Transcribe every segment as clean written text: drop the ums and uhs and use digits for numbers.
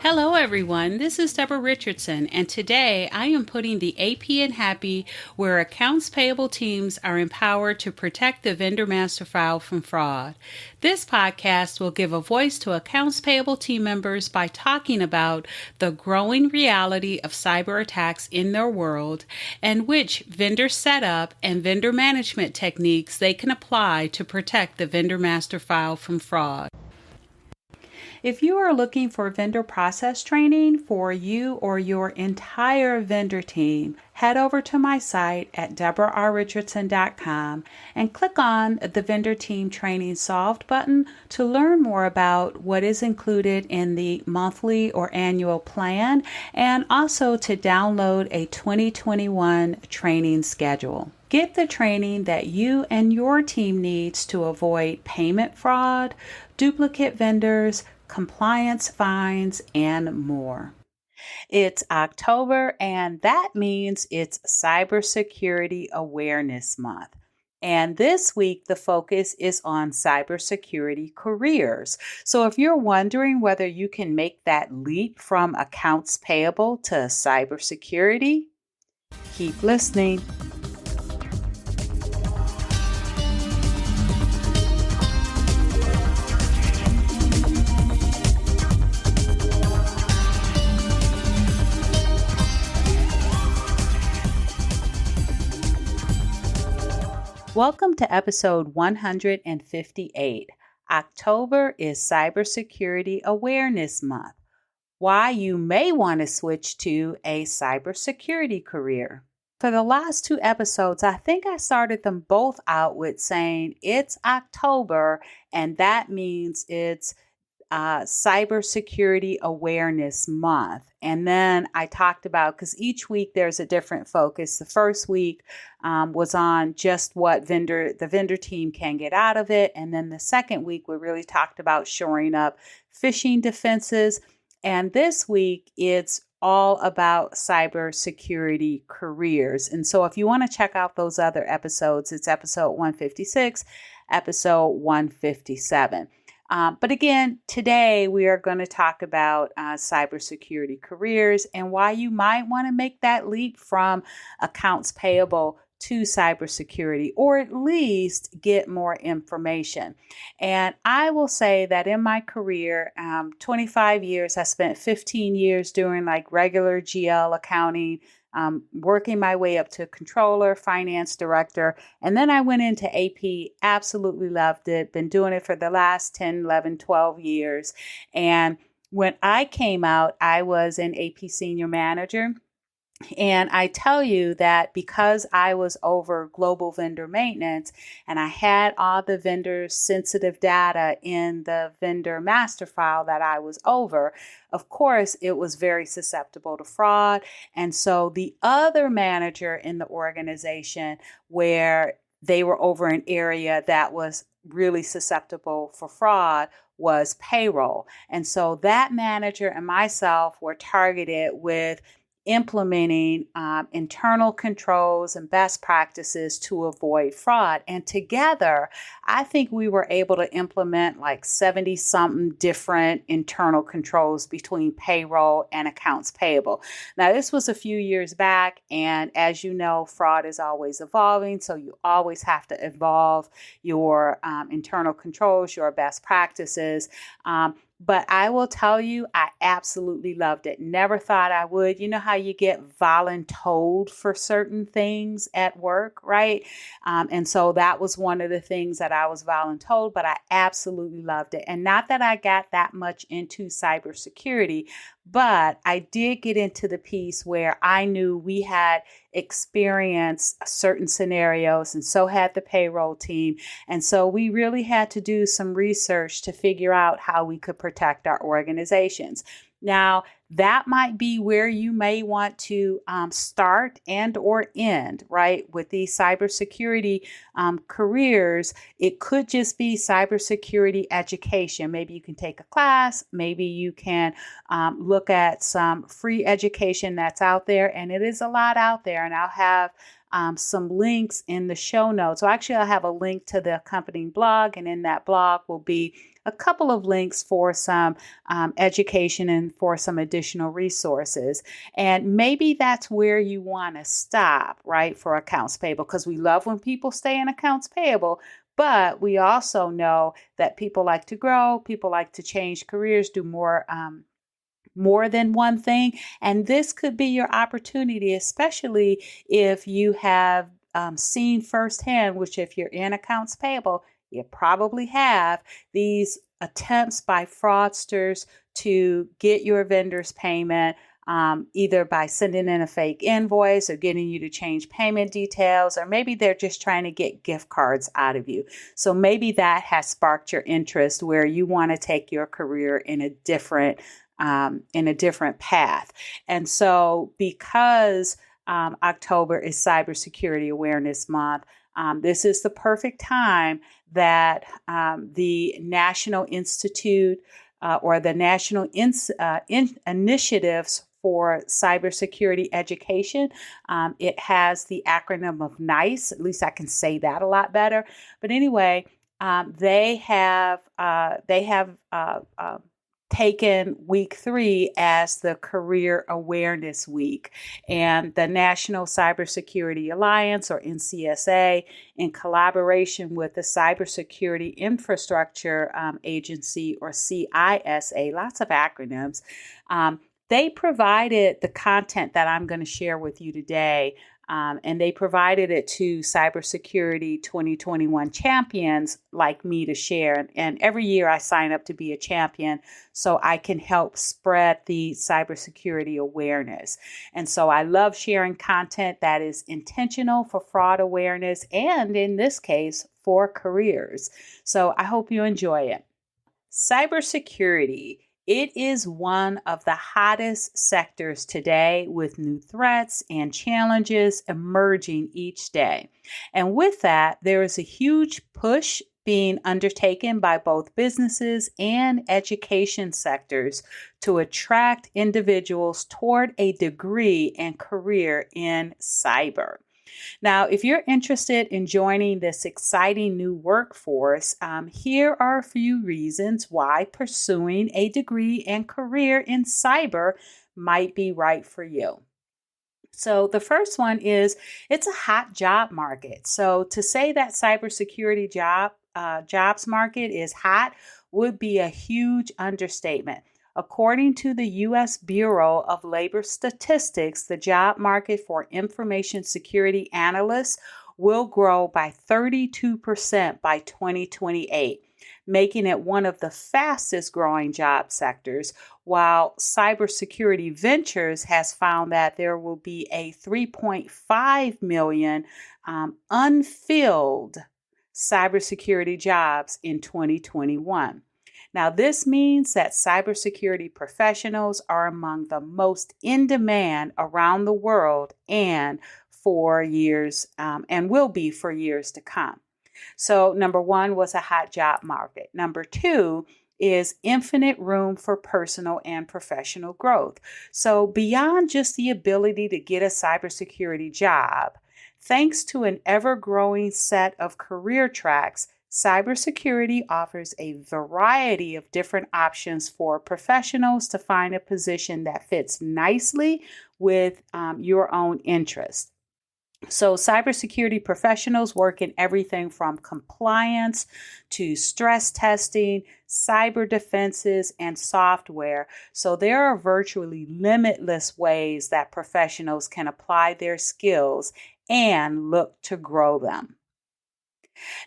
Hello everyone, this is Deborah Richardson, and today I am putting the AP in Happy where accounts payable teams are empowered to protect the vendor master file from fraud. This podcast will give a voice to accounts payable team members by talking about the growing reality of cyber attacks in their world and which vendor setup and vendor management techniques they can apply to protect the vendor master file from fraud. If you are looking for vendor process training for you or your entire vendor team, head over to my site at deborahrrichardson.com and click on the Vendor Team Training Solved button to learn more about what is included in the monthly or annual plan and also to download a 2021 training schedule. Get the training that you and your team needs to avoid payment fraud, duplicate vendors, compliance fines, and more. It's October, and that means it's Cybersecurity Awareness Month. And this week, the focus is on cybersecurity careers. So if you're wondering whether you can make that leap from accounts payable to cybersecurity, keep listening. Welcome to episode 158. October is Cybersecurity Awareness Month. Why you may want to switch to a cybersecurity career. For the last two episodes, I think I started them both out with saying it's October, and that means it's Cybersecurity Awareness Month. And then I talked about, because each week there's a different focus. The first week was on just what the vendor team can get out of it. And then the second week, we really talked about shoring up phishing defenses. And this week, it's all about cybersecurity careers. And so if you want to check out those other episodes, it's episode 156, episode 157. But again, today we are going to talk about cybersecurity careers and why you might want to make that leap from accounts payable to cybersecurity, or at least get more information. And I will say that in my career, 25 years, I spent 15 years doing like regular GL accounting, working my way up to controller, finance director, and then I went into AP, absolutely loved it, been doing it for the last 10, 11, 12 years. And when I came out, I was an AP senior manager. And I tell you that because I was over global vendor maintenance and I had all the vendor sensitive data in the vendor master file that I was over, of course, it was very susceptible to fraud. And so the other manager in the organization, where they were over an area that was really susceptible for fraud, was payroll. And so that manager and myself were targeted with implementing internal controls and best practices to avoid fraud. And together, I think we were able to implement like 70 something different internal controls between payroll and accounts payable. Now, this was a few years back. And as you know, fraud is always evolving. So you always have to evolve your internal controls, your best practices. But I will tell you, I absolutely loved it. Never thought I would. You know how you get voluntold for certain things at work, right? And so that was one of the things that I was voluntold, but I absolutely loved it. And not that I got that much into cybersecurity, but I did get into the piece where I knew we had experienced certain scenarios, and so had the payroll team. And so we really had to do some research to figure out how we could protect our organizations. Now, that might be where you may want to start and or end, right? With these cybersecurity careers, it could just be cybersecurity education. Maybe you can take a class. Maybe you can look at some free education that's out there. And it is a lot out there. And I'll have some links in the show notes. So actually, I'll have a link to the accompanying blog, and in that blog will be a couple of links for some education and for some additional resources. And maybe that's where you want to stop, right, for accounts payable, because we love when people stay in accounts payable. But we also know that people like to grow, people like to change careers, do more than one thing. And this could be your opportunity, especially if you have seen firsthand, which if you're in accounts payable, you probably have these attempts by fraudsters to get your vendor's payment, either by sending in a fake invoice or getting you to change payment details, or maybe they're just trying to get gift cards out of you. So maybe that has sparked your interest where you want to take your career in a different path. And so because October is Cybersecurity Awareness Month, this is the perfect time that the National Institute or the National Initiatives for Cybersecurity Education. It has the acronym of NICE. At least I can say that a lot better. But anyway, they have taken week 3 as the Career Awareness Week. And the National Cybersecurity Alliance, or NCSA, in collaboration with the Cybersecurity Infrastructure Agency, or CISA, lots of acronyms, they provided the content that I'm going to share with you today. And they provided it to Cybersecurity 2021 champions like me to share. And every year I sign up to be a champion so I can help spread the cybersecurity awareness. And so I love sharing content that is intentional for fraud awareness and, in this case, for careers. So I hope you enjoy it. Cybersecurity. It is one of the hottest sectors today, with new threats and challenges emerging each day. And with that, there is a huge push being undertaken by both businesses and education sectors to attract individuals toward a degree and career in cyber. Now, if you're interested in joining this exciting new workforce, here are a few reasons why pursuing a degree and career in cyber might be right for you. So the first one is it's a hot job market. So to say that cybersecurity jobs market is hot would be a huge understatement. According to the U.S. Bureau of Labor Statistics, the job market for information security analysts will grow by 32% by 2028, making it one of the fastest growing job sectors, while Cybersecurity Ventures has found that there will be a 3.5 million unfilled cybersecurity jobs in 2021. Now, this means that cybersecurity professionals are among the most in demand around the world and for years, and will be for years to come. So, number one was a hot job market. Number two is infinite room for personal and professional growth. So, beyond just the ability to get a cybersecurity job, thanks to an ever-growing set of career tracks, cybersecurity offers a variety of different options for professionals to find a position that fits nicely with your own interests. So cybersecurity professionals work in everything from compliance to stress testing, cyber defenses, and software. So there are virtually limitless ways that professionals can apply their skills and look to grow them.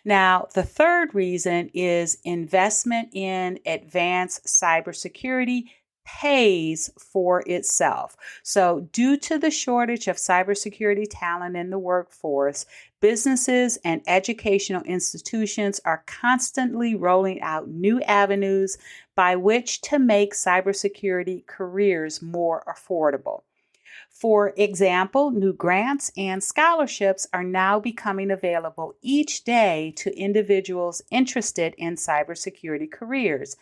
Now, the third reason is investment in advanced cybersecurity pays for itself. So, due to the shortage of cybersecurity talent in the workforce, businesses and educational institutions are constantly rolling out new avenues by which to make cybersecurity careers more affordable. For example, new grants and scholarships are now becoming available each day to individuals interested in cybersecurity careers.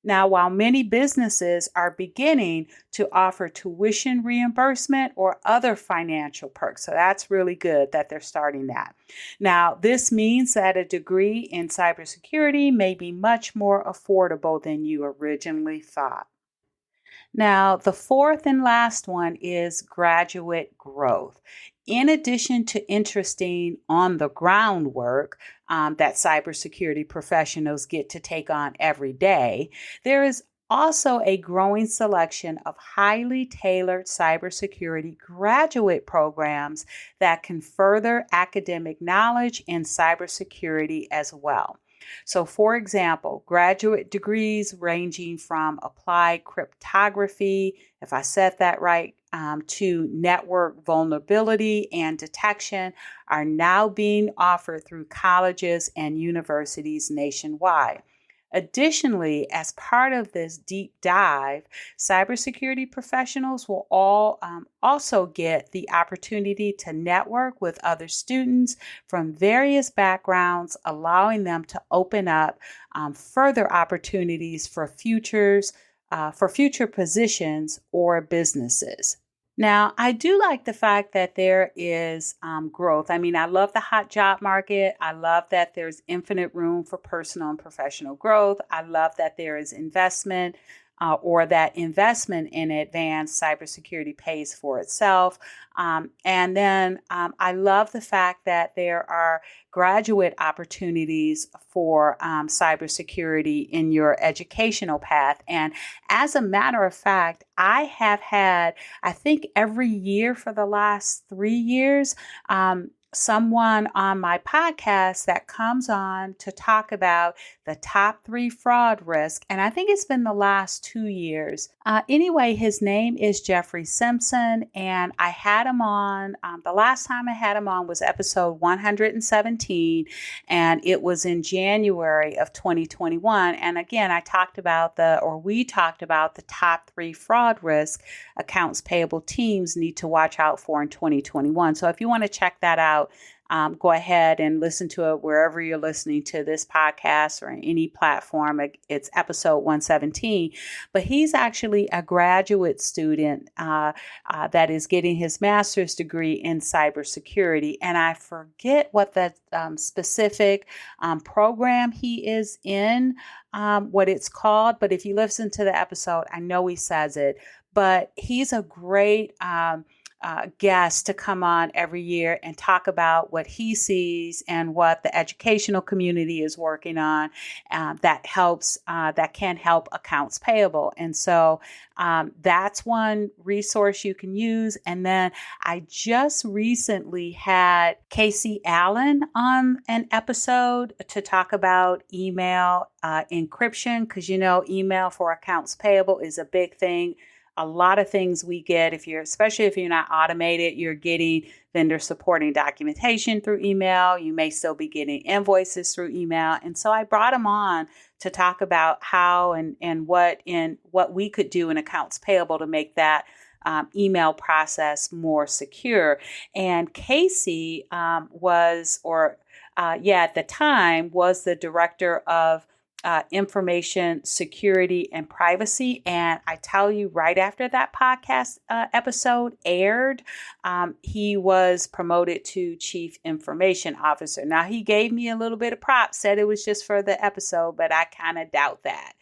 Now, while many businesses are beginning to offer tuition reimbursement or other financial perks, so that's really good that they're starting that. Now, this means that a degree in cybersecurity may be much more affordable than you originally thought. Now, the fourth and last one is graduate growth. In addition to interesting on the ground work that cybersecurity professionals get to take on every day, there is also a growing selection of highly tailored cybersecurity graduate programs that can further academic knowledge in cybersecurity as well. So, for example, graduate degrees ranging from applied cryptography, if I said that right, to network vulnerability and detection are now being offered through colleges and universities nationwide. Additionally, as part of this deep dive, cybersecurity professionals will all also get the opportunity to network with other students from various backgrounds, allowing them to open up further opportunities for future positions or businesses. Now, I do like the fact that there is growth. I mean, I love the hot job market. I love that there's infinite room for personal and professional growth. I love that there is investment or that investment in advanced cybersecurity pays for itself. And then I love the fact that there are graduate opportunities for cybersecurity in your educational path. And as a matter of fact, I have had, I think every year for the last 3 years, someone on my podcast that comes on to talk about the top 3 fraud risk. And I think it's been the last 2 years. Anyway, his name is Jeffrey Simpson, and I had him on. The last time I had him on was episode 117, and it was in January of 2021. And again, we talked about the top 3 fraud risk accounts payable teams need to watch out for in 2021. So if you want to check that out, go ahead and listen to it wherever you're listening to this podcast or any platform. It's episode 117. But he's actually a graduate student that is getting his master's degree in cybersecurity. And I forget what the specific program he is in, what it's called. But if you listen to the episode, I know he says it. But he's a great guest to come on every year and talk about what he sees and what the educational community is working on that can help accounts payable. And so that's one resource you can use. And then I just recently had Casey Allen on an episode to talk about email encryption, because email for accounts payable is a big thing. A lot of things we get, especially if you're not automated, you're getting vendor supporting documentation through email. You may still be getting invoices through email. And so I brought him on to talk about how and what we could do in accounts payable to make that email process more secure. And Casey at the time was the director of information security and privacy. And I tell you, right after that podcast episode aired, he was promoted to chief information officer. Now, he gave me a little bit of props, said it was just for the episode, but I kind of doubt that.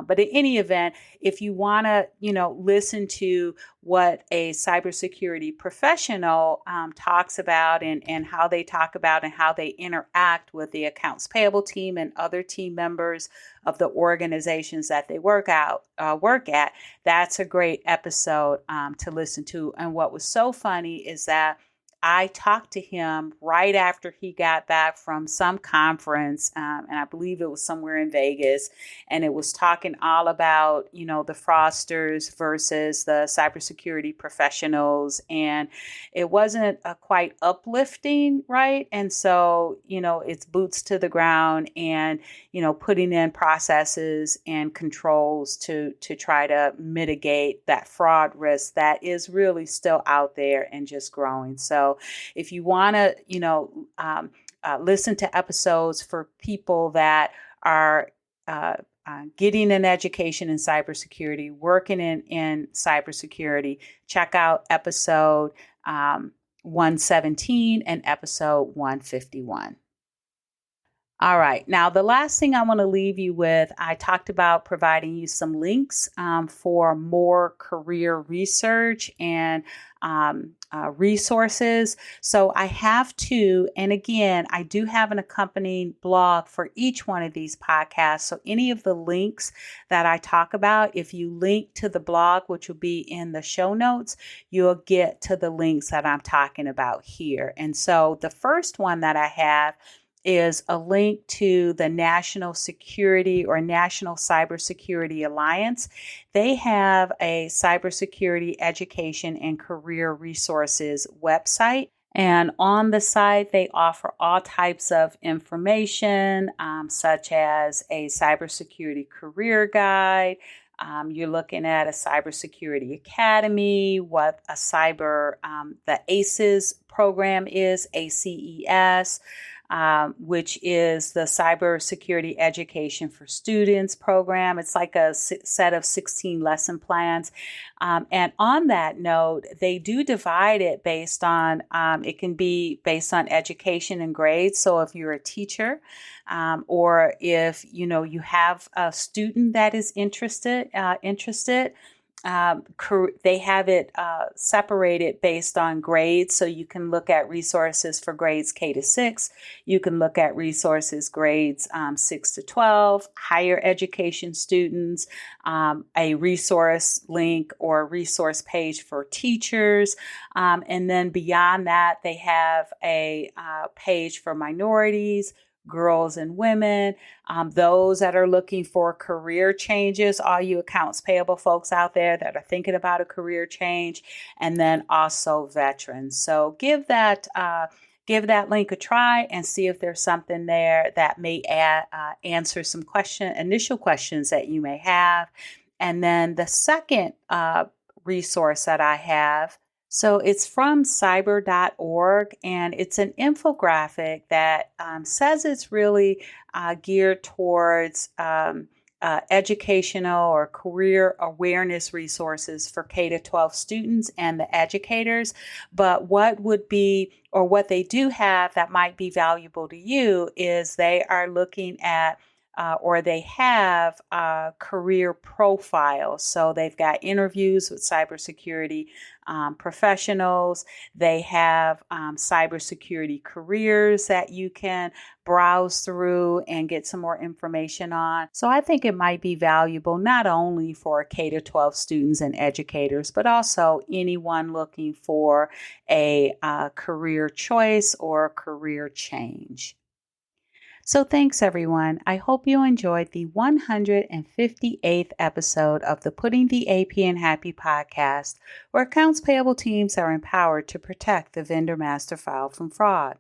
But in any event, if you want to, listen to what a cybersecurity professional talks about and how they talk about and how they interact with the accounts payable team and other team members of the organizations that they work at, that's a great episode to listen to. And what was so funny is that I talked to him right after he got back from some conference, and I believe it was somewhere in Vegas, and it was talking all about, the fraudsters versus the cybersecurity professionals, and it wasn't quite uplifting, right? And so, it's boots to the ground and, putting in processes and controls to try to mitigate that fraud risk that is really still out there and just growing. So if you want to, listen to episodes for people that are getting an education in cybersecurity, working in cybersecurity, check out episode 117 and episode 151. All right. Now, the last thing I want to leave you with, I talked about providing you some links for more career research and resources. So I have two. And again, I do have an accompanying blog for each one of these podcasts. So any of the links that I talk about, if you link to the blog, which will be in the show notes, you'll get to the links that I'm talking about here. And so the first one that I have is a link to the National Security or National Cybersecurity Alliance. They have a cybersecurity education and career resources website. And on the site, they offer all types of information, such as a cybersecurity career guide. You're looking at a cybersecurity academy, what a the ACES program is, ACES. Which is the Cybersecurity Education for Students program. It's like a set of 16 lesson plans. And on that note, they do divide it based on, it can be based on education and grades. So if you're a teacher, or if, you have a student that is interested, they have it separated based on grades. So you can look at resources for grades K to 6. You can look at resources grades 6 to 12, higher education students, a resource link or resource page for teachers. And then beyond that, they have a page for minorities, girls and women, those that are looking for career changes, all you accounts payable folks out there that are thinking about a career change, and then also veterans. So give that link a try and see if there's something there that may answer some initial questions that you may have. And then the second resource that I have, so it's from cyber.org, and it's an infographic that says it's really geared towards educational or career awareness resources for K to 12 students and the educators. But what they do have that might be valuable to you is they are looking at or they have career profiles. So they've got interviews with cybersecurity professionals. They have cybersecurity careers that you can browse through and get some more information on. So I think it might be valuable not only for K to 12 students and educators, but also anyone looking for a career choice or career change. So thanks, everyone. I hope you enjoyed the 158th episode of the Putting the AP in Happy podcast, where accounts payable teams are empowered to protect the vendor master file from fraud.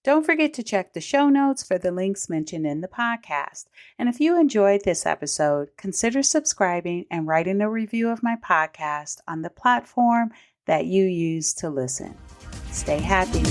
Don't forget to check the show notes for the links mentioned in the podcast. And if you enjoyed this episode, consider subscribing and writing a review of my podcast on the platform that you use to listen. Stay happy.